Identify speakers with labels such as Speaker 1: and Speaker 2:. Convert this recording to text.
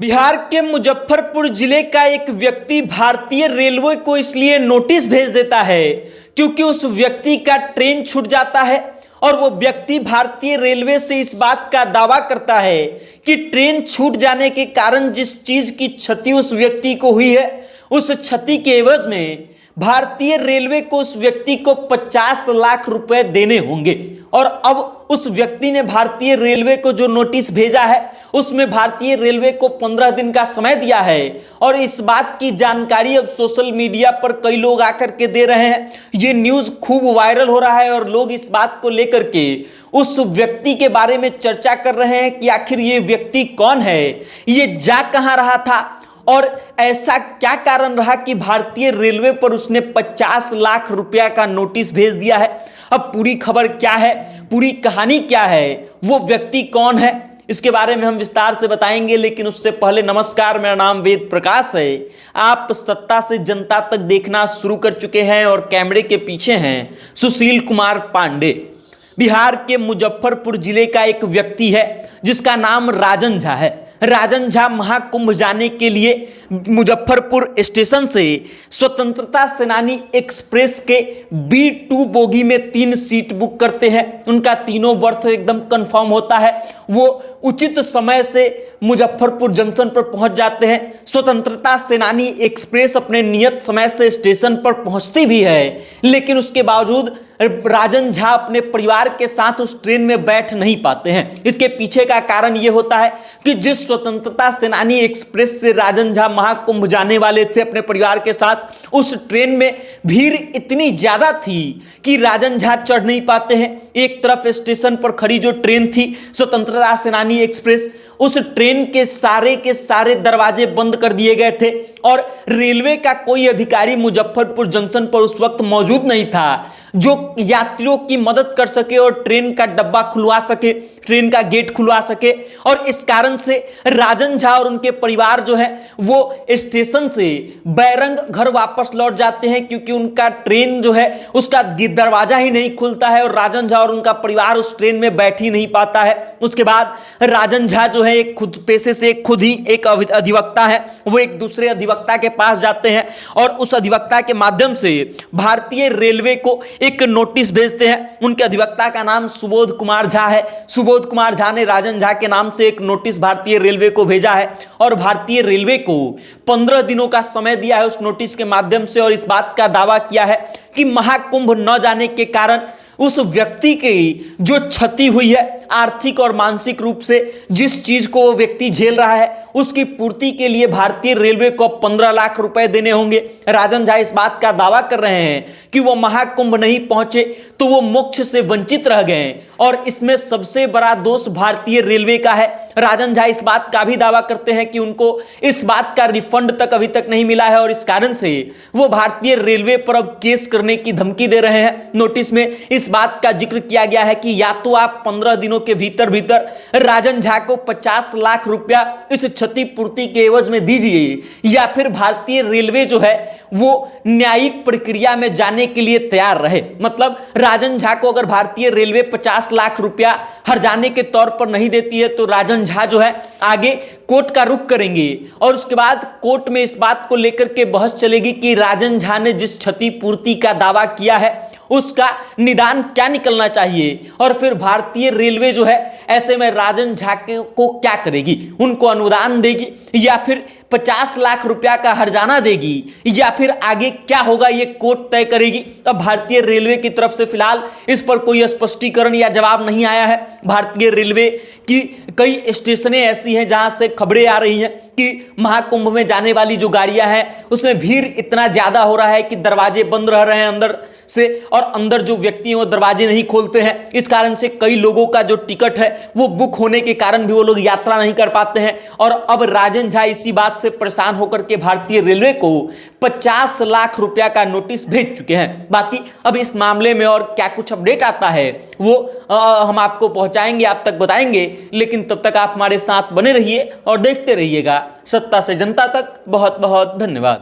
Speaker 1: बिहार के मुजफ्फरपुर जिले का एक व्यक्ति भारतीय रेलवे को इसलिए नोटिस भेज देता है क्योंकि उस व्यक्ति का ट्रेन छूट जाता है और वो व्यक्ति भारतीय रेलवे से इस बात का दावा करता है कि ट्रेन छूट जाने के कारण जिस चीज की क्षति उस व्यक्ति को हुई है उस क्षति के एवज में भारतीय रेलवे को उस व्यक्ति को 50 लाख रुपए देने होंगे। और अब उस व्यक्ति ने भारतीय रेलवे को जो नोटिस भेजा है उसमें भारतीय रेलवे को 15 दिन का समय दिया है और इस बात की जानकारी अब सोशल मीडिया पर कई लोग आकर के दे रहे हैं। ये न्यूज़ खूब वायरल हो रहा है और लोग इस बात को लेकर के उस व्यक्ति के बारे में चर्चा कर रहे हैं कि आखिर ये व्यक्ति कौन है, ये जा कहां रहा था और ऐसा क्या कारण रहा कि भारतीय रेलवे पर उसने 50 लाख रुपया का नोटिस भेज दिया है। अब पूरी खबर क्या है, पूरी कहानी क्या है, वो व्यक्ति कौन है, इसके बारे में हम विस्तार से बताएंगे। लेकिन उससे पहले नमस्कार, मेरा नाम वेद प्रकाश है। आप सत्ता से जनता तक देखना शुरू कर चुके हैं और कैमरे के पीछे हैं सुशील कुमार पांडे। बिहार के मुजफ्फरपुर जिले का एक व्यक्ति है जिसका नाम राजन झा है। राजन झा महाकुंभ जाने के लिए मुजफ्फरपुर स्टेशन से स्वतंत्रता सेनानी एक्सप्रेस के B2 बोगी में 3 सीट बुक करते हैं। उनका तीनों बर्थ एकदम कंफर्म होता है। वो उचित समय से मुजफ्फरपुर जंक्शन पर पहुंच जाते हैं। स्वतंत्रता सेनानी एक्सप्रेस अपने नियत समय से स्टेशन पर पहुंचती भी है, लेकिन उसके बावजूद राजन झा अपने परिवार के साथ उस ट्रेन में बैठ नहीं पाते हैं। इसके पीछे का कारण यह होता है कि जिस स्वतंत्रता सेनानी एक्सप्रेस से राजन झा महाकुंभ जाने वाले थे अपने परिवार के साथ, उस ट्रेन में भीड़ इतनी ज्यादा थी कि राजन झा चढ़ नहीं पाते हैं। एक तरफ स्टेशन पर खड़ी जो ट्रेन थी स्वतंत्रता सेनानी एक्सप्रेस, उस ट्रेन के सारे दरवाजे बंद कर दिए गए थे और रेलवे का कोई अधिकारी मुजफ्फरपुर जंक्शन पर उस वक्त मौजूद नहीं था जो यात्रियों की मदद कर सके और ट्रेन का डब्बा खुलवा सके, ट्रेन का गेट खुलवा सके। और इस कारण से राजन झा और उनके परिवार जो है वो स्टेशन से बैरंग घर वापस लौट जाते हैं क्योंकि उनका ट्रेन जो है उसका दरवाजा ही नहीं खुलता है और राजन झा और उनका परिवार उस ट्रेन में बैठ ही नहीं पाता है। उसके बाद राजन झा जो है एक खुद पेशे से खुद ही एक अधिवक्ता है, वो एक दूसरे अधिवक्ता के पास जाते हैं और उस अधिवक्ता के माध्यम से भारतीय रेलवे को एक नोटिस भेजते हैं। उनके अधिवक्ता का नाम सुबोध कुमार झा है। सुबोध कुमार झा ने राजन झा के नाम से एक नोटिस भारतीय रेलवे को भेजा है और भारतीय रेलवे को 15 दिनों का समय दिया है उस नोटिस के माध्यम से और इस बात का दावा किया है कि महाकुंभ न जाने के कारण उस व्यक्ति की जो क्षति हुई है आर्थिक और मानसिक रूप से, जिस चीज को वो व्यक्ति झेल रहा है उसकी पूर्ति के लिए भारतीय रेलवे को 15 लाख रुपए देने होंगे। राजन झा इस बात का दावा कर रहे हैं कि वो महाकुंभ नहीं पहुंचे तो वो मोक्ष से वंचित रह गए और इसमें सबसे बड़ा दोष भारतीय रेलवे का है। राजन झा इस बात का भी दावा करते हैं कि उनको इस बात का रिफंड तक अभी तक नहीं मिला है और इस कारण से वो भारतीय रेलवे पर अब केस करने की धमकी दे रहे हैं। नोटिस में इस बात का जिक्र किया गया है कि या तो आप 15 दिनों के भीतर राजन झा को 50 लाख रुपया इस क्षतिपूर्ति के एवज में दीजिए या फिर भारतीय रेलवे जो है वो न्यायिक प्रक्रिया में जाने के लिए तैयार रहे। मतलब राजन झा को अगर भारतीय रेलवे 50 लाख रुपया हर्जाने के तौर पर नहीं देती है तो राजन झा जो है आगे कोर्ट का रुख करेंगे और उसके बाद कोर्ट में इस बात को लेकर के बहस चलेगी कि राजन झा ने जिस क्षतिपूर्ति का दावा किया है उसका निदान क्या निकलना चाहिए और फिर भारतीय रेलवे जो है ऐसे में राजन झा को क्या करेगी, उनको अनुदान देगी या फिर 50 लाख रुपया का हर्जाना देगी या फिर आगे क्या होगा ये कोर्ट तय करेगी। अब भारतीय रेलवे की तरफ से फिलहाल इस पर कोई स्पष्टीकरण या जवाब नहीं आया है। भारतीय रेलवे की कई स्टेशनें ऐसी हैं जहां से खबरें आ रही हैं कि महाकुंभ में जाने वाली जो गाड़ियां हैं उसमें भीड़ इतना ज्यादा हो रहा है कि दरवाजे बंद रह रहे हैं अंदर से और अंदर जो व्यक्ति हैं वो दरवाजे नहीं खोलते हैं। इस कारण से कई लोगों का जो टिकट है वो बुक होने के कारण भी वो लोग यात्रा नहीं कर पाते हैं और अब राजन झा इसी बात से परेशान होकर के भारतीय रेलवे को 50 लाख रुपया का नोटिस भेज चुके हैं। बाकी अब इस मामले में और क्या कुछ अपडेट आता है वो हम आपको पहुंचाएंगे, आप तक बताएंगे। लेकिन तब तक आप हमारे साथ बने रहिए और देखते रहिएगा सत्ता से जनता तक। बहुत बहुत धन्यवाद।